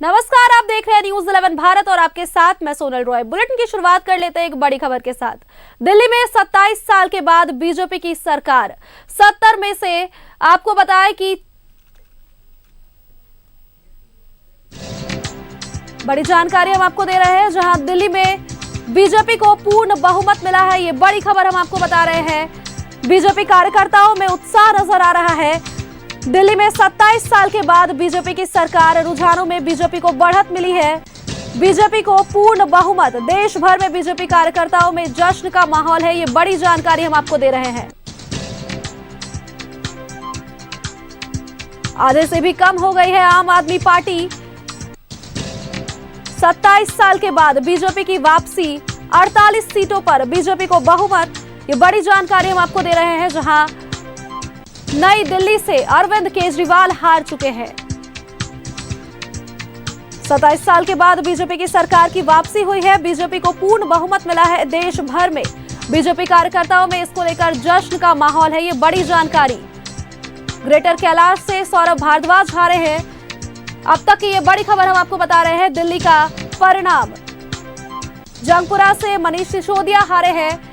नमस्कार, आप देख रहे हैं न्यूज़ 11 भारत और आपके साथ मैं सोनल रॉय। बुलेटिन की शुरुआत कर लेते हैं एक बड़ी खबर के साथ। दिल्ली में 27 साल के बाद बीजेपी की सरकार। 70 में से आपको बताएं कि बड़ी जानकारी हम आपको दे रहे हैं, जहां दिल्ली में बीजेपी को पूर्ण बहुमत मिला है। ये बड़ी खबर हम आपको बता रहे हैं। बीजेपी कार्यकर्ताओं में उत्साह नजर आ रहा है। दिल्ली में 27 साल के बाद बीजेपी की सरकार, रुझानों में बीजेपी को बढ़त मिली है। बीजेपी को पूर्ण बहुमत। देश भर में बीजेपी कार्यकर्ताओं में जश्न का माहौल है। ये बड़ी जानकारी हम आपको दे रहे हैं। आधे से भी कम हो गई है आम आदमी पार्टी। 27 साल के बाद बीजेपी की वापसी। 48 सीटों पर बीजेपी को बहुमत। ये बड़ी जानकारी हम आपको दे रहे हैं, जहां नई दिल्ली से अरविंद केजरीवाल हार चुके हैं। 27 साल के बाद बीजेपी की सरकार की वापसी हुई है। बीजेपी को पूर्ण बहुमत मिला है। देश भर में बीजेपी कार्यकर्ताओं में इसको लेकर जश्न का माहौल है। ये बड़ी जानकारी। ग्रेटर कैलाश से सौरभ भारद्वाज हारे हैं। अब तक की ये बड़ी खबर हम आपको बता रहे हैं। दिल्ली का परिणाम। जंगपुरा से मनीष सिसोदिया हारे हैं।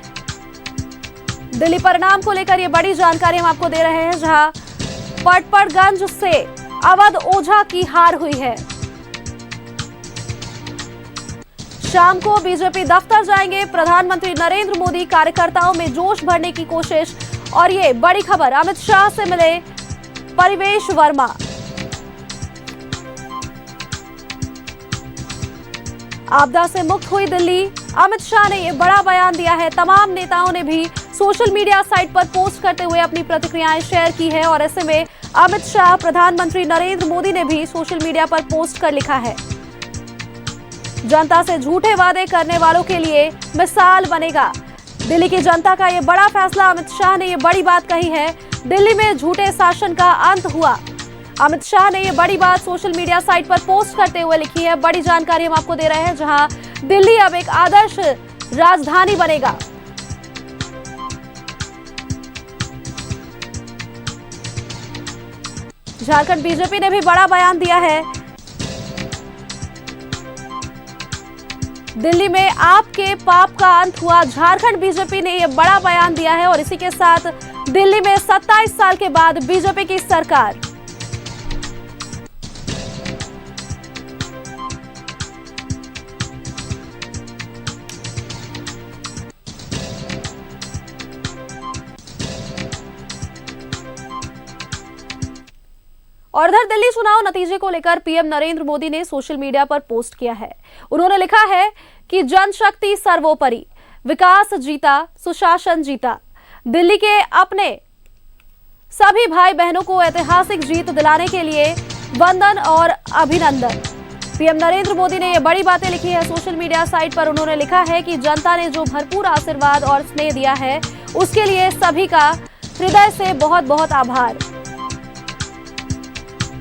दिल्ली परिणाम को लेकर ये बड़ी जानकारी हम आपको दे रहे हैं, जहां पटपड़गंज से अवध ओझा की हार हुई है। शाम को बीजेपी दफ्तर जाएंगे प्रधानमंत्री नरेंद्र मोदी। कार्यकर्ताओं में जोश भरने की कोशिश। और ये बड़ी खबर, अमित शाह से मिले परिवेश वर्मा। आपदा से मुक्त हुई दिल्ली। अमित शाह ने ये बड़ा बयान दिया है। तमाम नेताओं ने भी सोशल मीडिया साइट पर पोस्ट करते हुए अपनी प्रतिक्रियाएं शेयर की है। और ऐसे में अमित शाह, प्रधानमंत्री नरेंद्र मोदी ने भी सोशल मीडिया पर पोस्ट कर लिखा है, जनता से झूठे वादे करने वालों के लिए मिसाल बनेगा। दिल्ली की जनता का ये बड़ा फैसला। अमित शाह ने ये बड़ी बात कही है। दिल्ली में झूठे शासन का अंत हुआ। अमित शाह ने ये बड़ी बात सोशल मीडिया साइट पर पोस्ट करते हुए लिखी है। बड़ी जानकारी हम आपको दे रहे हैं, जहां दिल्ली अब एक आदर्श राजधानी बनेगा। झारखंड बीजेपी ने भी बड़ा बयान दिया है। दिल्ली में आपके पाप का अंत हुआ। झारखंड बीजेपी ने यह बड़ा बयान दिया है। और इसी के साथ दिल्ली में 27 साल के बाद बीजेपी की सरकार। और इधर दिल्ली चुनाव नतीजे को लेकर पीएम नरेंद्र मोदी ने सोशल मीडिया पर पोस्ट किया है। उन्होंने लिखा है कि जनशक्ति सर्वोपरि, विकास जीता, सुशासन जीता। दिल्ली के अपने सभी भाई बहनों को ऐतिहासिक जीत दिलाने के लिए वंदन और अभिनंदन। पीएम नरेंद्र मोदी ने यह बड़ी बातें लिखी है सोशल मीडिया साइट पर। उन्होंने लिखा है कि जनता ने जो भरपूर आशीर्वाद और स्नेह दिया है, उसके लिए सभी का हृदय से बहुत बहुत आभार।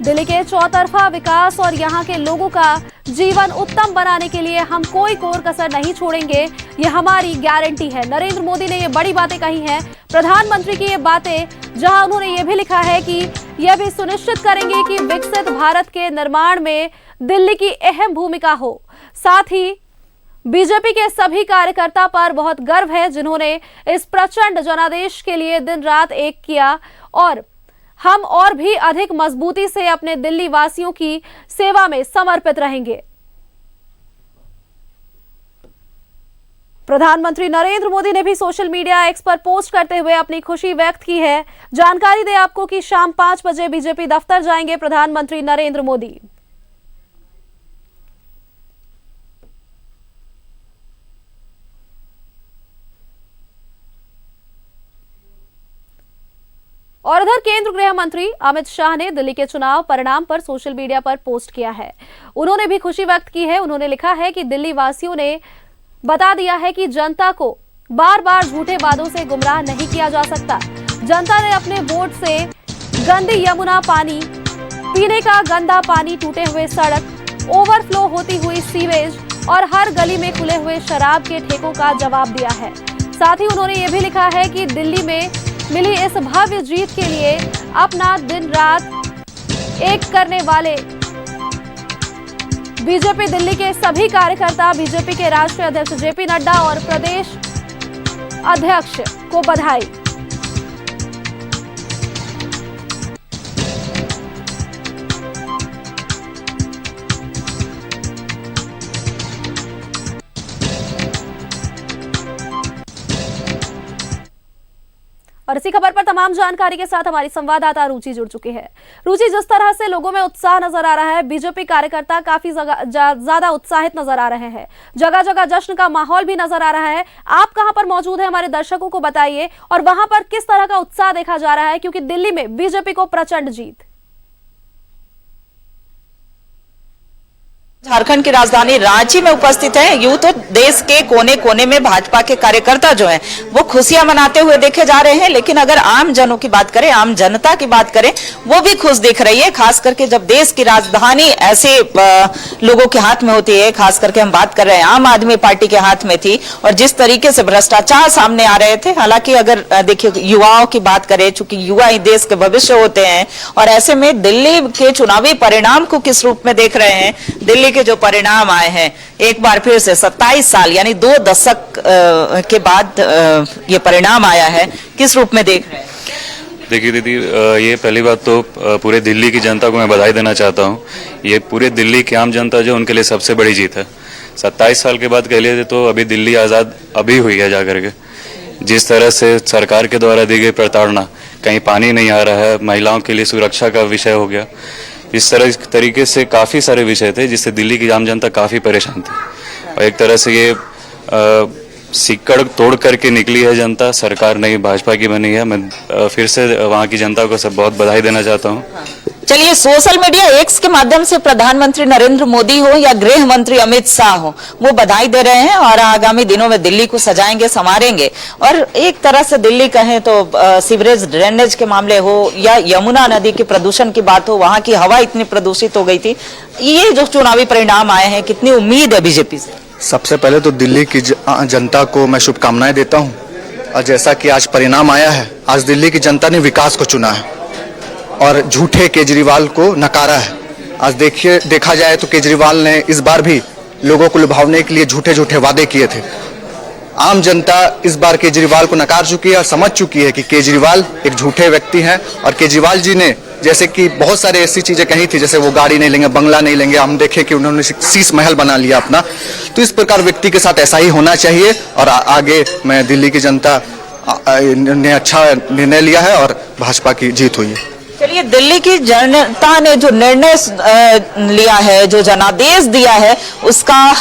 दिल्ली के चौतरफा विकास और यहाँ के लोगों का जीवन उत्तम बनाने के लिए हम कोई कोर कसर नहीं छोड़ेंगे, ये हमारी गारंटी है। नरेंद्र मोदी ने ये बड़ी बातें कही हैं। प्रधानमंत्री की ये बातें, जहां उन्होंने ये भी लिखा है कि यह भी सुनिश्चित करेंगे कि विकसित भारत के निर्माण में दिल्ली की अहम भूमिका हो। साथ ही बीजेपी के सभी कार्यकर्ता पर बहुत गर्व है, जिन्होंने इस प्रचंड जनादेश के लिए दिन रात एक किया। और हम और भी अधिक मजबूती से अपने दिल्ली वासियों की सेवा में समर्पित रहेंगे। प्रधानमंत्री नरेंद्र मोदी ने भी सोशल मीडिया एक्स पर पोस्ट करते हुए अपनी खुशी व्यक्त की है। जानकारी दें आपको कि शाम 5 बजे बीजेपी दफ्तर जाएंगे प्रधानमंत्री नरेंद्र मोदी। और इधर केंद्रीय गृह मंत्री अमित शाह ने दिल्ली के चुनाव परिणाम पर सोशल मीडिया पर पोस्ट किया है। उन्होंने भी खुशी व्यक्त की है। उन्होंने लिखा है कि दिल्ली वासियों ने बता दिया है कि जनता को बार बार झूठे वादों से गुमराह नहीं किया जा सकता। जनता ने अपने वोट से गंदी यमुना पानी, पीने का गंदा पानी, टूटे हुए सड़क, ओवरफ्लो होती हुई सीवेज और हर गली में खुले हुए शराब के ठेकों का जवाब दिया है। साथ ही उन्होंने ये भी लिखा है कि दिल्ली में मिली इस भव्य जीत के लिए अपना दिन रात एक करने वाले बीजेपी दिल्ली के सभी कार्यकर्ता बीजेपी के राष्ट्रीय अध्यक्ष जेपी नड्डा और प्रदेश अध्यक्ष को बधाई। और इसी खबर पर तमाम जानकारी के साथ हमारी संवाददाता रुचि जुड़ चुकी है। रुचि, जिस तरह से लोगों में उत्साह नजर आ रहा है, बीजेपी कार्यकर्ता काफी ज्यादा उत्साहित नजर आ रहे हैं, जगह जगह जश्न का माहौल भी नजर आ रहा है। आप कहां पर मौजूद हैं, हमारे दर्शकों को बताइए, और वहां पर किस तरह का उत्साह देखा जा रहा है, क्योंकि दिल्ली में बीजेपी को प्रचंड जीत। झारखंड की राजधानी रांची में उपस्थित है यूथ और देश के कोने कोने में भाजपा के कार्यकर्ता जो हैं वो खुशियां मनाते हुए देखे जा रहे हैं। लेकिन अगर आम जनों की बात करें, आम जनता की बात करें, वो भी खुश दिख रही है, खास करके जब देश की राजधानी ऐसे लोगों के हाथ में होती है। खास करके हम बात कर रहे हैं आम आदमी पार्टी के हाथ में थी, और जिस तरीके से भ्रष्टाचार सामने आ रहे थे। हालांकि अगर देखिए युवाओं की बात करें, चूंकि युवा ही देश के भविष्य होते हैं, और ऐसे में दिल्ली के चुनावी परिणाम को किस रूप में देख रहे हैं। दिल्ली के जो परिणाम आए हैं, एक बार फिर से 27 साल यानी 2 दशक के बाद ये परिणाम आया है, किस रूप में देख रहे हैं? देखिए दीदी, ये पहली बात तो पूरे दिल्ली की जनता को मैं बधाई देना चाहता हूँ। ये पूरे दिल्ली की आम जनता जो उनके लिए सबसे बड़ी जीत है। 27 साल के बाद कह लिए तो अभी दिल्ली आज़ाद अभी हुई है जाकर के। जिस तरह से सरकार के द्वारा दी गई प्रताड़ना, कहीं पानी नहीं आ रहा है, महिलाओं के लिए सुरक्षा का विषय हो गया, इस तरीके से काफ़ी सारे विषय थे जिससे दिल्ली की आम जनता काफ़ी परेशान थी। और एक तरह से ये सिक्कड़ तोड़ करके निकली है जनता, सरकार नई भाजपा की बनी है। मैं फिर से वहाँ की जनता को सब बहुत बधाई देना चाहता हूँ। चलिए, सोशल मीडिया एक्स के माध्यम से प्रधानमंत्री नरेंद्र मोदी हो या गृह मंत्री अमित शाह हो, वो बधाई दे रहे हैं और आगामी दिनों में दिल्ली को सजाएंगे, संवारेंगे। और एक तरह से दिल्ली कहें तो सीवरेज ड्रेनेज के मामले हो या यमुना नदी के प्रदूषण की बात हो, वहां की हवा इतनी प्रदूषित हो गई थी। ये जो चुनावी परिणाम आए हैं, कितनी उम्मीद है बीजेपी से? सबसे पहले तो दिल्ली की जनता को मैं शुभकामनाएं देता हूं। और जैसा कि आज परिणाम आया है, आज दिल्ली की जनता ने विकास को चुना है और झूठे केजरीवाल को नकारा है। आज देखा जाए तो केजरीवाल ने इस बार भी लोगों को लुभावने के लिए झूठे झूठे वादे किए थे। आम जनता इस बार केजरीवाल को नकार चुकी है और समझ चुकी है कि केजरीवाल एक झूठे व्यक्ति हैं। और केजरीवाल जी ने जैसे कि बहुत सारे ऐसी चीजें कही थी, जैसे वो गाड़ी नहीं लेंगे, बंगला नहीं लेंगे, हम देखे कि उन्होंने शीश महल बना लिया अपना। तो इस प्रकार व्यक्ति के साथ ऐसा ही होना चाहिए। और आगे मैं दिल्ली की जनता ने अच्छा निर्णय लिया है और भाजपा की जीत हुई है। चलिए, दिल्ली की जनता ने जो निर्णय लिया है, जो जनादेश दिया है, उसका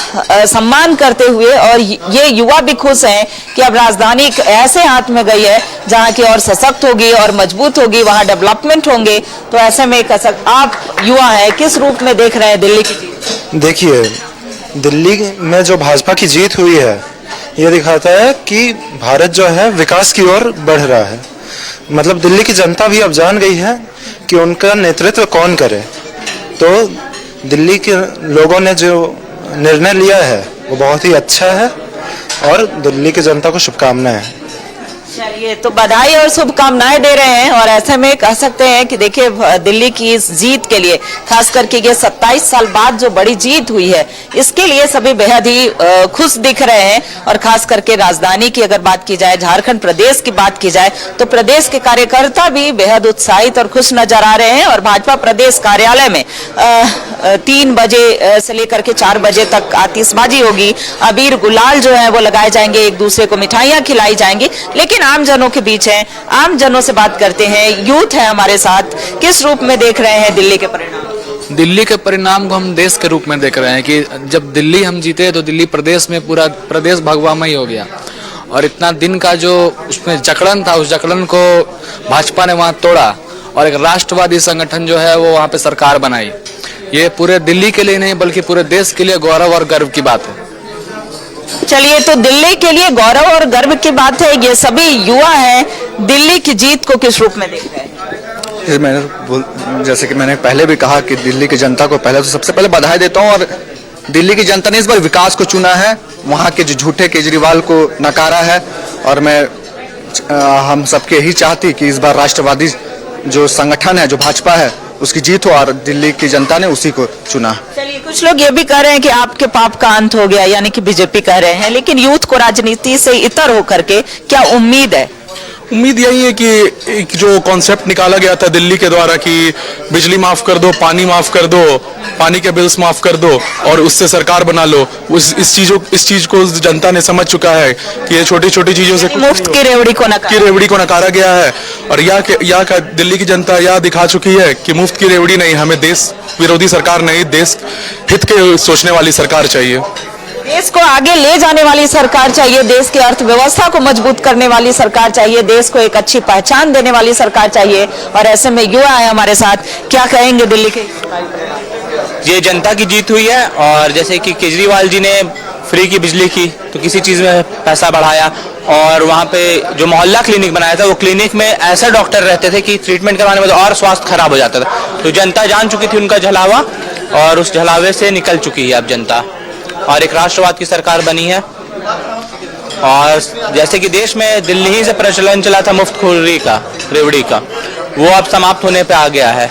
सम्मान करते हुए, और ये युवा भी खुश हैं कि अब राजधानी एक ऐसे हाथ में गई है जहां की और सशक्त होगी और मजबूत होगी, वहां डेवलपमेंट होंगे। तो ऐसे में आप युवा हैं, किस रूप में देख रहे हैं दिल्ली की जीत? देखिए, दिल्ली में जो भाजपा की जीत हुई है, ये दिखाता है कि भारत जो है विकास की ओर बढ़ रहा है। मतलब दिल्ली की जनता भी अब जान गई है कि उनका नेतृत्व कौन करे। तो दिल्ली के लोगों ने जो निर्णय लिया है वो बहुत ही अच्छा है और दिल्ली की जनता को शुभकामनाएं हैं। चलिए, तो बधाई और शुभकामनाएं दे रहे हैं। और ऐसे में कह सकते हैं कि देखिए, दिल्ली की इस जीत के लिए, खास करके ये 27 साल बाद जो बड़ी जीत हुई है, इसके लिए सभी बेहद ही खुश दिख रहे हैं। और खास करके राजधानी की अगर बात की जाए, झारखंड प्रदेश की बात की जाए, तो प्रदेश के कार्यकर्ता भी बेहद उत्साहित और खुश नजर आ रहे हैं। और भाजपा प्रदेश कार्यालय में 3 बजे से लेकर के 4 बजे तक आतिशबाजी होगी, अबीर गुलाल जो है वो लगाए जाएंगे, एक दूसरे को मिठाइयां खिलाई जाएंगी। लेकिन आम जनों के बीच हैं, आम जनों से बात करते हैं, यूथ है हमारे साथ। किस रूप में देख रहे हैं दिल्ली के परिणाम? दिल्ली के परिणाम को हम देश के रूप में देख रहे हैं कि जब दिल्ली हम जीते तो दिल्ली प्रदेश में पूरा प्रदेश भगवामय हो गया। और इतना दिन का जो उसमें जकड़न था, उस जकड़न को भाजपा ने वहां तोड़ा और एक राष्ट्रवादी संगठन जो है वो वहां पे सरकार बनाई। ये पूरे दिल्ली के लिए नहीं बल्कि पूरे देश के लिए गौरव और गर्व की बात है। चलिए, तो दिल्ली के लिए गौरव और गर्व की बात है। ये सभी युवा हैं, दिल्ली की जीत को किस रूप में देख रहे हैं? जैसे कि मैंने पहले भी कहा कि दिल्ली की जनता को पहले तो सबसे पहले बधाई देता हूं। और दिल्ली की जनता ने इस बार विकास को चुना है, वहां के जो झूठे केजरीवाल को नकारा है। और मैं हम सबके यही चाहती कि इस बार राष्ट्रवादी जो संगठन है, जो भाजपा है, उसकी जीत हो और दिल्ली की जनता ने उसी को चुना। चलिए, कुछ लोग ये भी कह रहे हैं कि आपके पाप का अंत हो गया, यानी कि बीजेपी कह रहे हैं, लेकिन यूथ को राजनीति से इतर होकर के क्या उम्मीद है? उम्मीद यही है कि एक जो कॉन्सेप्ट निकाला गया था दिल्ली के द्वारा कि बिजली माफ कर दो, पानी माफ कर दो, पानी के बिल्स माफ कर दो और उससे सरकार बना लो, इस चीज को जनता ने समझ चुका है कि ये छोटी छोटी चीजों से मुफ्त की रेवड़ी को नकारा गया है। और यहाँ का दिल्ली की जनता यह दिखा चुकी है कि मुफ्त की रेवड़ी नहीं, हमें देश विरोधी सरकार नहीं, देश हित के सोचने वाली सरकार चाहिए। देश को आगे ले जाने वाली सरकार चाहिए, देश की अर्थव्यवस्था को मजबूत करने वाली सरकार चाहिए, देश को एक अच्छी पहचान देने वाली सरकार चाहिए। और ऐसे में युवा है हमारे साथ, क्या कहेंगे दिल्ली के? ये जनता की जीत हुई है। और जैसे कि केजरीवाल जी ने फ्री की बिजली की तो किसी चीज में पैसा बढ़ाया, और वहाँ पे जो मोहल्ला क्लिनिक बनाया था वो क्लिनिक में ऐसे डॉक्टर रहते थे कि ट्रीटमेंट करवाने में तो और स्वास्थ्य खराब हो जाता था। तो जनता जान चुकी थी उनका झलावा, और उस झलावे से निकल चुकी है अब जनता, और एक राष्ट्रवाद की सरकार बनी है। और जैसे कि देश में दिल्ली ही से प्रचलन चला था मुफ्तखोरी का, रेवड़ी का, वो अब समाप्त होने पे आ गया है।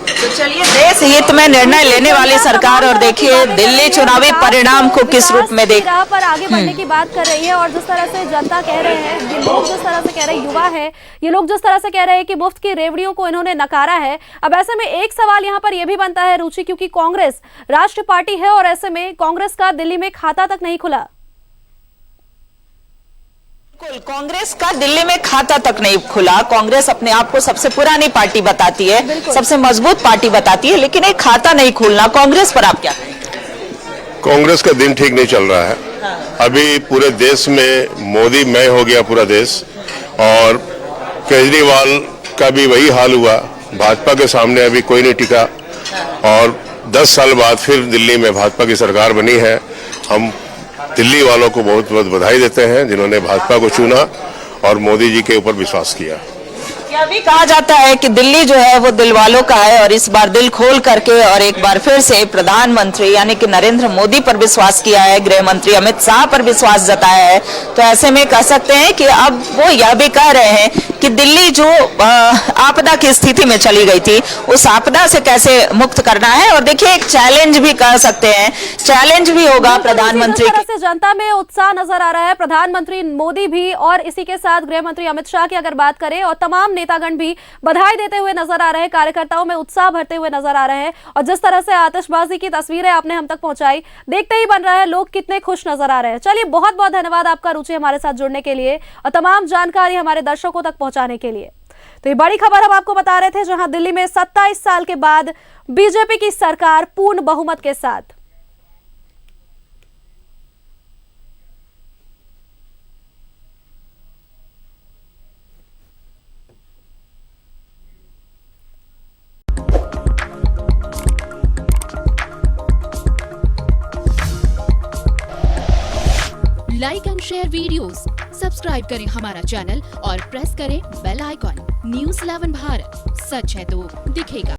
तो चलिए, देश हित में निर्णय लेने वाली सरकार, और देखिए दिल्ली चुनावी परिणाम को किस रूप में देख राह पर आगे बढ़ने की बात कर रही है। और जिस तरह से जनता कह रहे हैं, ये लोग जिस तरह से कह रहे हैं, युवा है, ये लोग जिस तरह से कह रहे हैं कि मुफ्त की रेवड़ियों को इन्होंने नकारा है। अब ऐसे में एक सवाल यहाँ पर यह भी बनता है रुचि, क्योंकि कांग्रेस राष्ट्र पार्टी है और ऐसे में कांग्रेस का दिल्ली में खाता तक नहीं खुला। कांग्रेस का दिल्ली में खाता तक नहीं खुला। कांग्रेस अपने आप को सबसे पुरानी पार्टी बताती है, सबसे मजबूत पार्टी बताती है, लेकिन एक खाता नहीं खुलना, कांग्रेस पर आप क्या कहेंगे? कांग्रेस का दिन ठीक नहीं चल रहा है। अभी पूरे देश में मोदी मय हो गया पूरा देश, और केजरीवाल का भी वही हाल हुआ। भाजपा के सामने अभी कोई नहीं टिका, और 10 साल बाद फिर दिल्ली में भाजपा की सरकार बनी है। हम दिल्ली वालों को बहुत बहुत बधाई देते हैं जिन्होंने भाजपा को चुना और मोदी जी के ऊपर विश्वास किया। यह भी कहा जाता है कि दिल्ली जो है वो दिल वालों का है, और इस बार दिल खोल करके और एक बार फिर से प्रधानमंत्री यानी कि नरेंद्र मोदी पर विश्वास किया है, गृह मंत्री अमित शाह पर विश्वास जताया है। तो ऐसे में कह सकते हैं कि अब वो यह भी कह रहे हैं कि दिल्ली जो आपदा की स्थिति में चली गई थी, उस आपदा से कैसे मुक्त करना है। और देखिए, एक चैलेंज भी कह सकते हैं, चैलेंज भी होगा प्रधानमंत्री से। जनता में उत्साह नजर आ रहा है, प्रधानमंत्री मोदी भी और इसी के साथ गृह मंत्री अमित शाह की अगर बात करें, और तमाम नेतागण भी बधाई देते हुए नजर आ रहे हैं, कार्यकर्ताओं में उत्साह भरते हुए नजर आ रहे हैं। और जिस तरह से आतिशबाजी की तस्वीरें आपने हम तक पहुंचाई, देखते ही बन रहा है लोग कितने खुश नजर आ रहे हैं। चलिए, बहुत बहुत धन्यवाद आपका रुचि हमारे साथ जुड़ने के लिए और तमाम जानकारी हमारे दर्शकों तक पहुंचाने के लिए। तो ये बड़ी खबर हम आपको बता रहे थे, जहां दिल्ली में 27 साल के बाद बीजेपी की सरकार पूर्ण बहुमत के साथ। Like and share videos, subscribe करें हमारा चैनल और प्रेस करें बेल आइकॉन। न्यूज़ 11 भारत, सच है तो दिखेगा।